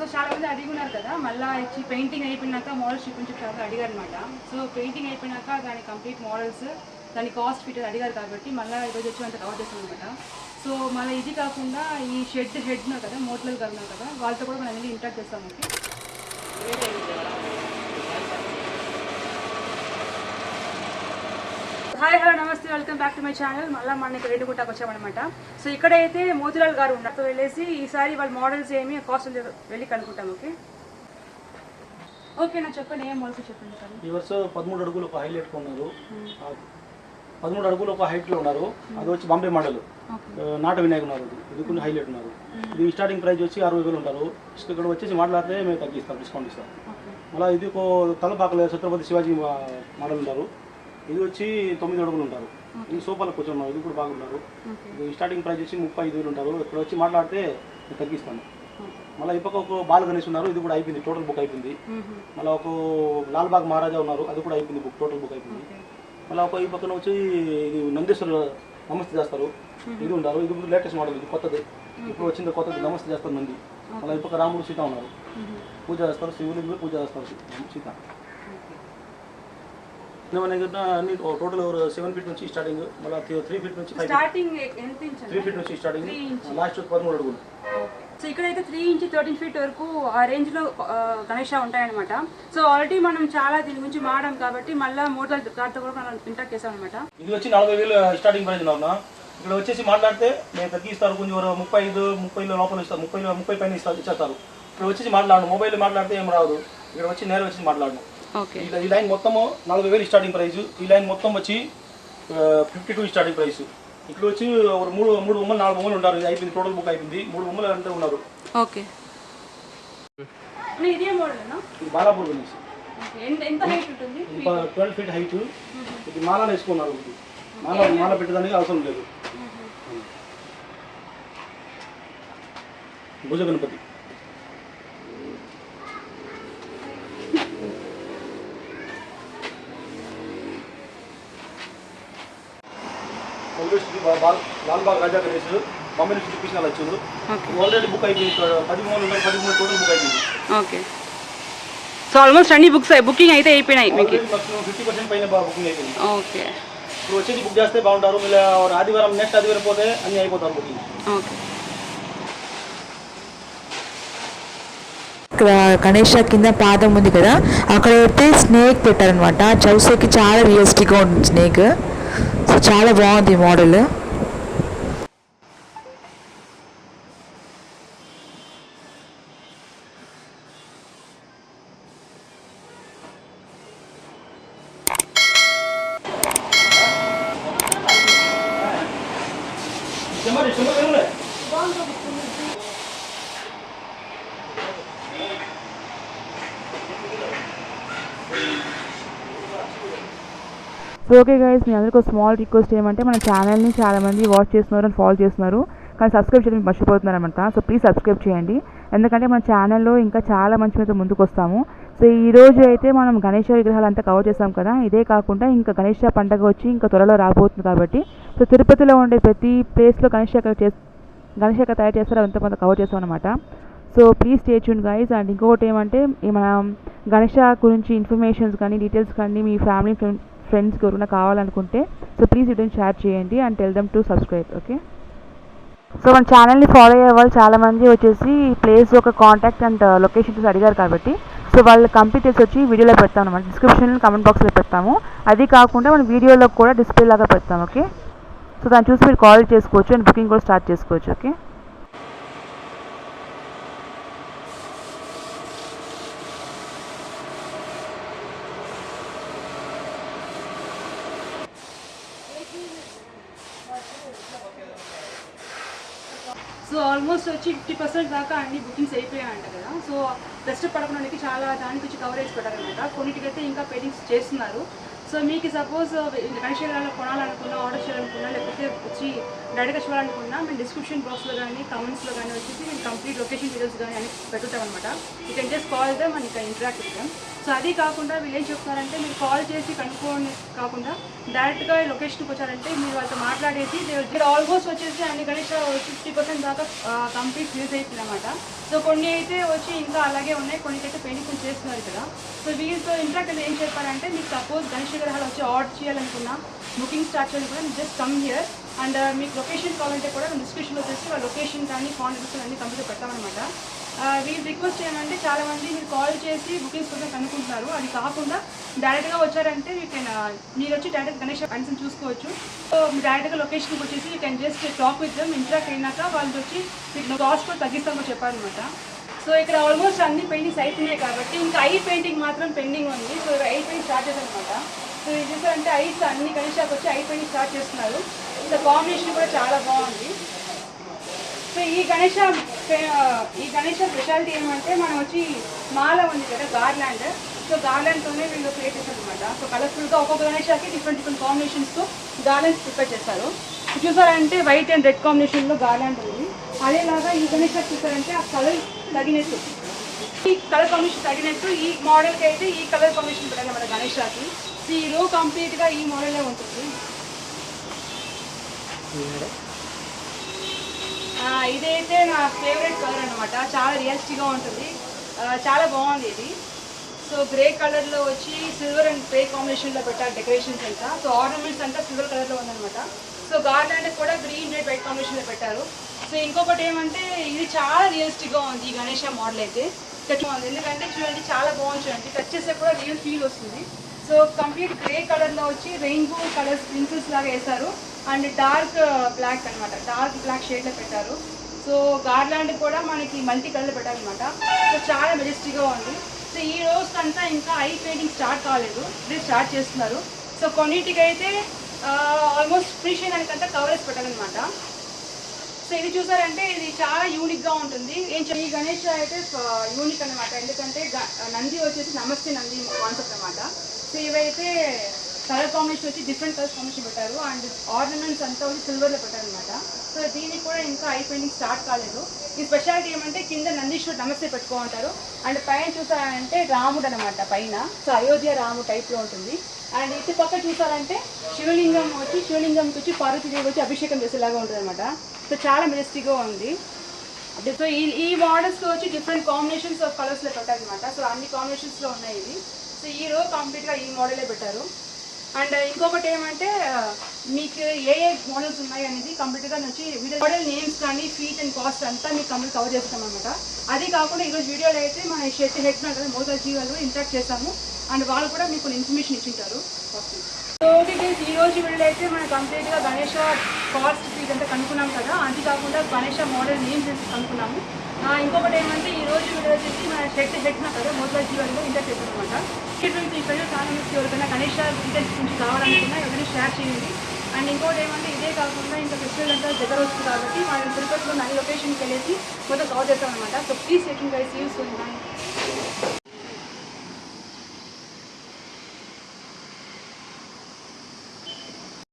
So చాలా మంది అడిగున్నారు కదా, మళ్ళీ ఇచ్చి పెయింటింగ్ అయిపోయినాక మోడల్స్ చూపించి చాలా అడిగారు అనమాట. సో పెయింటింగ్ అయిపోయినాక దాని కంప్లీట్ మోడల్స్, దాని కాస్ట్ ఫీట్ అడిగారు కాబట్టి మళ్ళీ ఈరోజు వచ్చి అంత కవర్ చేస్తాం అనమాట. సో మళ్ళీ ఇది కాకుండా ఈ షెడ్ ఉన్నారు కదా, మోటల్ గారు ఉన్నారు కదా, వాళ్ళతో కూడా మనం అనేది ఇంటరాక్ట్ చేస్తాం. ఓకే, హాయ్ హలో నమస్తే, welcome back to my channel. మళ్ళీ మన ఇక్కడ రెడ్డిగుట్టకు వచ్చామన్నమాట. సో ఇక్కడైతే మోతిలాల్ గారు ఉన్నారు. సో వెళ్ళేసి ఈసారి వాళ్ళ మోడల్స్ ఏమి కాస్ట్ వెళ్ళి కనుక్కుంటాం. ఓకే ఓకే, నా చెప్పండి, ఏం మోడల్స్ చెప్పండి. ఈ వర్షం 13 అడుగులు ఒక హైలైట్ ఉన్నారు, 13 అడుగులు ఒక హైట్లో ఉన్నారు. అది వచ్చి బాంబే మోడల్ నాట వినాయక్ ఉన్నారు, ఇది కొన్ని హైలైట్ ఉన్నారు. ఇది స్టార్టింగ్ ప్రైస్ వచ్చి 60,000 ఉంటారు. ఇక్కడ వచ్చేసి మాట్లాడితే మేము తగ్గిస్తాం, డిస్కౌంట్ ఇస్తాం. మళ్ళీ ఇది ఒక తలపాకలు ఛత్రపతి శివాజీ మోడల్ ఉంటారు. ఇది వచ్చి 9 అడుగులు ఉంటారు. ఇది సోఫాలకు కొంచెం ఉన్నారు, ఇది కూడా బాగున్నారు. ఇది స్టార్టింగ్ ప్రైస్ వచ్చి 35,000 ఉంటారు. ఇక్కడ వచ్చి మాట్లాడితే నేను తగ్గిస్తాను. మళ్ళీ ఇప్పక ఒక బాల గణేష్ ఉన్నారు, ఇది కూడా అయిపోయింది, టోటల్ బుక్ అయిపోయింది. మళ్ళీ ఒక లాల్బాగ్ మహారాజా ఉన్నారు, అది కూడా అయిపోయింది, బుక్ టోటల్ బుక్ అయిపోయింది. మళ్ళీ ఒక ఈ పక్కన వచ్చి ఇది నందేశ్వర నమస్తే చేస్తారు, ఇది ఉంటారు. ఇది లేటెస్ట్ మోడల్, ఇది కొత్తది, ఇప్పుడు వచ్చింది కొత్తది, నమస్తే చేస్తారు నంది. మళ్ళీ ఈ పక్క రాముడు సీత ఉన్నారు, పూజ చేస్తారు, శివునికి పూజ చేస్తారు సీత. అన్ని టోటల్ 7 ఫీట్ నుంచి స్టార్టింగ్, మళ్ళీ 3 ఫీట్ నుంచి 3 ఫీట్ నుంచి స్టార్టింగ్, లాస్ట్ 13 అడుగులు. సో ఇక్కడైతే 3 నుంచి 13 ఫీట్ వరకు ఆ రేంజ్ లో గణేష ఉంటాయన్నమాట. సో ఆల్రెడీ మనం చాలా దీని గురించి మాట్లాడాం కాబట్టి మళ్ళీ మోడల్ గారితో కూడా మనం ఇంటరాక్ట్ చేసాం అనమాట. ఇది వచ్చి 40,000 స్టార్టింగ్ ప్రైస్ ఉన్నా. ఇక్కడ వచ్చేసి మాట్లాడితే నేను తగ్గిస్తారు, కొంచెం 30 లోపల ఇస్తారు, 30 పైన ఇచ్చేస్తారు. ఇక్కడ వచ్చేసి మాట్లాడను, మొబైల్ మాట్లాడితే ఏం రాదు. ఇక్కడ వచ్చి నేరుగా వచ్చి మాట్లాడను. ఈ లైన్ మొత్తము 40,000 స్టార్టింగ్ ప్రైస్. ఈ లైన్ మొత్తం వచ్చి 52 స్టార్టింగ్ ప్రైస్. ఇక్కడ వచ్చి ఒక 3 బొమ్మలు 4 బొమ్మలు ఉంటారు. ఇది అయిపోయింది, టోటల్ బుక్ అయిపోయింది. 3 బొమ్మలు అంటే ఉన్నారు. ఓకే, ఇదే మోడల్ ఇది బాలాపూర్ గణేష్, ఎంత హైట్ ఉంటుంది? 12 ఫీట్ హైట్. ఇది మాల వేసుకున్నారు, మాల పెట్టడానికి అవసరం లేదు. భుజ గణపతి. లాల్బాగ్ రాజా గణేష్ బాంబే నుంచి చూపించిన వచ్చారు. ఆల్రెడీ బుక్ అయిపోయింది, 13 టోటల్ బుక్ అయిపోయింది. ఓకే, సో ఆల్మోస్ట్ అన్ని బుకింగ్ అయితే అయిపోయినాయి. మీకు 50% పైన బుకింగ్ అయిపోయింది. ఓకే, ఇప్పుడు వచ్చేసి బుక్ చేస్తే బాగుంటారు. మళ్ళీ ఆదివారం నెక్స్ట్ ఆదివారం పోతే అన్ని అయిపోతారు బుకింగ్. ఓకే, ఇక్కడ గణేష్ కింద పాదం ఉంది కదా, అక్కడైతే స్నేక్ పెట్టారనమాట. చౌసేకి చాలా రియలిస్టిక్గా ఉంటుంది స్నేక్. సో చాలా బాగుంది మోడల్. సో ఓకే గైస్, మీ అందరికీ స్మాల్ రిక్వెస్ట్ ఏమంటే మన ఛానల్ని చాలామంది వాచ్ చేస్తున్నారు అండ్ ఫాలో చేస్తున్నారు, కానీ సబ్స్క్రైబ్ చేయడం మర్చిపోతున్నారు అనమాట. సో ప్లీజ్ సబ్స్క్రైబ్ చేయండి, ఎందుకంటే మన ఛానల్లో ఇంకా చాలా మంచి మీద ముందుకు వస్తాము. సో ఈరోజు అయితే మనం గణేష విగ్రహాలు అంతా కవర్ చేస్తాం కదా, ఇదే కాకుండా ఇంకా గణేష పండుగ వచ్చి ఇంకా త్వరలో రాబోతుంది కాబట్టి సో తిరుపతిలో ఉండే ప్రతి ప్లేస్లో గణేష తయారు చేస్తారో అంతా కొంత కవర్ చేస్తాం అనమాట. So please stay tune guys. And ఇంకొకటి ఏమంటే మనం గణేష గురించి ఇన్ఫర్మేషన్స్ కానీ డీటెయిల్స్ కానీ మీ ఫ్యామిలీ ఫ్రెండ్స్ ఎవరైనా కావాలనుకుంటే సో ప్లీజ్ వీడియోని షేర్ చేయండి and tell them to subscribe. Okay, so మన ఛానల్ని ఫాలో అయ్యే వాళ్ళు చాలామంది వచ్చేసి ప్లేస్ ఒక కాంటాక్ట్ అండ్ లొకేషన్స్ అడిగారు కాబట్టి సో వాళ్ళ కంప్లీట్ చేసి వచ్చి వీడియోలో పెడతాం అనమాట. డిస్క్రిప్షన్ కామెంట్ బాక్స్లో పెడతాము. అది కాకుండా మన వీడియోలో కూడా డిస్ప్లే లాగా పెడతాం. ఓకే, సో దాన్ని చూసి మీరు కాల్ చేసుకోవచ్చు అండ్ బుకింగ్ కూడా స్టార్ట్ చేసుకోవచ్చు. ఓకే, సో ఆల్మోస్ట్ వచ్చి 50% దాకా అన్ని బుకింగ్స్ అయిపోయాయంట కదా. సో రెస్ట్ పడకుండా చాలా దానికి వచ్చి కవరేజ్ పెట్టారనమాట. కొన్నిటికైతే ఇంకా పెయింటింగ్స్ చేస్తున్నారు. సో మీకు సపోజ్ గణేష్ విగ్రహాలు కొనాలనుకున్నా, ఆర్డర్ చేయాలనుకున్నా, లేకపోతే వచ్చి డైరెక్ట్గా చూడాలనుకున్నా మేము డిస్క్రిప్షన్ బాక్స్లో కానీ కామెంట్స్లో కానీ వచ్చేసి మేము కంప్లీట్ లొకేషన్ డీటెయిల్స్ కానీ అని పెట్టుతామన్నమాట. You can just call them and you interact with them. So అది కాకుండా వీళ్ళు ఏం చెప్తున్నారంటే మీరు కాల్ చేసి కనుక్కోని కాకుండా డైరెక్ట్గా లొకేషన్కి వచ్చారంటే మీరు వాళ్ళతో మాట్లాడేసి మీరు ఆల్మోస్ట్ వచ్చేసి అన్ని గణేష్ 50% దాకా కంప్లీట్ యూజ్ అవుతుంది అనమాట. సో కొన్ని అయితే వచ్చి ఇంకా అలాగే ఉన్నాయి, కొన్ని అయితే పెయింటింగ్ చేస్తున్నారు ఇక్కడ. సో వీళ్ళతో ఇంట్రాక్ట్ ఏం చెప్పారంటే మీకు సపోజ్ గణేష్ విగ్రహాలు వచ్చి ఆర్డర్ చేయాలనుకున్నా బుకింగ్ స్టార్ట్ చేయాలి కూడా మీరు జస్ట్ కమ్ హియర్ అండ్ మీకు లొకేషన్ కావాలంటే కూడా డిస్క్రిప్షన్లో వచ్చేసి వాళ్ళ లొకేషన్ కానీ కాంటాక్ట్స్ అన్ని కంప్లీట్ పెడతామన్నమాట. వీళ్ళు రిక్వెస్ట్ చేయమంటే చాలామంది మీరు కాల్ చేసి బుకింగ్స్ కోసం కనుక్కుంటున్నారు. అది కాకుండా డైరెక్ట్గా వచ్చారంటే మీరు వచ్చి డైరెక్ట్ గణేష్ కనీసం చూసుకోవచ్చు. సో మీరు డైరెక్ట్గా లొకేషన్కి వచ్చేసి you can just talk with them. Interact అయినాక వాళ్ళు వచ్చి మీకు కాస్ట్ కూడా తగ్గిస్తామని చెప్పారనమాట. సో ఇక్కడ ఆల్మోస్ట్ అన్ని పెయింటింగ్స్ అయిపోయినాయి కాబట్టి ఇంకా ఐ పెయింటింగ్ మాత్రం పెండింగ్ ఉంది. సో ఐ పెయింటింగ్ స్టార్ట్ చేశారనమాట. సో ఇది చూసారంటే ఐస్ అన్ని గణేషాకి వచ్చి ఐ పెయింటింగ్ స్టార్ట్ చేస్తున్నారు. సో కాంబినేషన్ కూడా చాలా బాగుంది. సో ఈ గణేష స్పెషాలిటీ ఏమంటే మనం వచ్చి మాల ఉంది కదా గార్లాండ్. సో గార్లాండ్తోనే వీళ్ళు క్రియేట్ చేశారు అనమాట. సో కలర్ఫుల్గా ఒక్కొక్క గణేషాకి డిఫరెంట్ కాంబినేషన్స్తో గార్లాండ్స్ ప్రిపేర్ చేస్తారు. చూసారంటే వైట్ అండ్ రెడ్ కాంబినేషన్లో గార్లాండ్ ఉంది. అదేలాగా ఈ గణేషాకి చూసారంటే ఆ కలర్ తగినట్టు ఈ కలర్ కాంబినేషన్ తగినట్టు ఈ మోడల్కి అయితే ఈ కలర్ కాంబినేషన్ పెట్టాలి మన గణేషాకి. సో ఈ రో కంప్లీట్గా ఈ మోడలే ఉంటుంది. ఇదైతే నా ఫేవరెట్ కలర్ అనమాట. చాలా రియలిస్టిక్గా ఉంటుంది, చాలా బాగుంది ఇది. సో గ్రే కలర్లో వచ్చి సిల్వర్ అండ్ గ్రే కాంబినేషన్లో పెట్టారు డెకరేషన్స్ అంతా. సో ఆర్నమెంట్స్ అంతా సిల్వర్ కలర్లో ఉందన్నమాట. సో గార్లాండ్ కూడా గ్రీన్ రెడ్ వైట్ కాంబినేషన్లో పెట్టారు. సో ఇంకొకటి ఏమంటే ఇది చాలా రియలిస్టిక్గా ఉంది ఈ గణేష మోడల్ అయితే. బాగుంది ఎందుకంటే చూడండి చాలా బాగుంది, చూడండి టచ్ చేస్తే కూడా రియల్ ఫీల్ వస్తుంది. సో కంప్లీట్ గ్రే కలర్లో వచ్చి రెయిన్బో కలర్ స్ప్రింకిల్స్ లాగా వేశారు అండ్ డార్క్ బ్లాక్ అనమాట, డార్క్ బ్లాక్ షేడ్లో పెట్టారు. సో గార్లాండ్ కూడా మనకి మల్టీ కలర్లో పెట్టారనమాట. సో చాలా మెజెస్టిక్గా ఉంది. సో ఈ రోజు అంతా ఇంకా ఐ పెయింటింగ్ స్టార్ట్ కాలేదు, ఇదే స్టార్ట్ చేస్తున్నారు. సో కొన్నిటికి అయితే ఆల్మోస్ట్ ఫినిష్ అయినాకంతా కవరేజ్ పెట్టాలన్నమాట. సో ఇది చూసారంటే ఇది చాలా యూనిక్గా ఉంటుంది. ఈ గణేష్ అయితే యూనిక్ అనమాట, ఎందుకంటే నంది వచ్చేసి నమస్తే నంది కాన్సెప్ట్ అనమాట. సో ఇవైతే కలర్ కాంబినేషన్ వచ్చి డిఫరెంట్ కలర్ కాంబినేషన్ పెట్టారు అండ్ ఆర్నమెంట్స్ అంతా వచ్చి సిల్వర్లో పెట్టారు అనమాట. సో దీనికి కూడా ఇంకా ఐ పెయింటింగ్ స్టార్ట్ కాలేదు. ఈ స్పెషాలిటీ ఏమంటే కింద నందీశ్వరుడు నమస్తే పెట్టుకుంటారు అండ్ పైన చూసారంటే రాముడు అనమాట పైన. సో అయోధ్య రాముడు టైప్లో ఉంటుంది. అండ్ ఇటు పక్క చూసారంటే శివలింగంకి వచ్చి పార్వతీదేవి వచ్చి అభిషేకం చేసేలాగా ఉంటుంది అనమాట. సో చాలా మెజెస్టిక్గా ఉంది. సో ఈ మోడల్స్లో వచ్చి డిఫరెంట్ కాంబినేషన్స్ ఆఫ్ కలర్స్లో పెట్టారనమాట. సో అన్ని కాంబినేషన్స్లో ఉన్నాయి ఇది. సో ఈ రో కంప్లీట్గా ఈ మోడలే పెట్టారు. అండ్ ఇంకొకటి ఏమంటే మీకు ఏ మోడల్స్ ఉన్నాయి అనేది కంప్లీట్గా వచ్చి మోడల్ నేమ్స్ కానీ ఫీట్ అండ్ కాస్ట్ అంతా మీకు కంప్లీట్ కవర్ చేస్తాం అనమాట. అది కాకుండా ఈరోజు వీడియోలో అయితే మన హెడ్ కదా మోతాజీ వాళ్ళు ఇంటరాక్ట్ చేస్తాము అండ్ వాళ్ళు కూడా మీకు ఇన్ఫర్మేషన్ ఇచ్చింటారు. సో ఈ రోజు వీడియోలో అయితే మనం కంప్లీట్గా గణేష కాస్ట్ ఫీట్ అంతా కనుక్కున్నాం కదా, అది కాకుండా గణేష మోడల్ నేమ్స్ అయితే కనుక్కున్నాము. ఇంకొకటి ఏమంటే ఈ రోజు వీడియో వచ్చేసి మన హెడ్ కదా మోతాజీ వాళ్ళు ఇంటరాక్ట్ చేస్తాం అనమాట. ఈ ప్రజలు చాలా మంది ఎవరికైనా గణేష డీటెయిల్స్ గురించి కావాలనుకున్నా ఎవరైనా షేర్ చేయండి. అండ్ ఇంకోటి ఏమంటే ఇదే కాకుండా ఇంకా ఫెస్టివల్ అంతా దగ్గర వస్తుంది కాబట్టి మనం తిరుపతిలో అన్ని లొకేషన్కి వెళ్ళేసి మొత్తం కవర్ చేస్తాం అనమాట. So please checking guys, see you soon.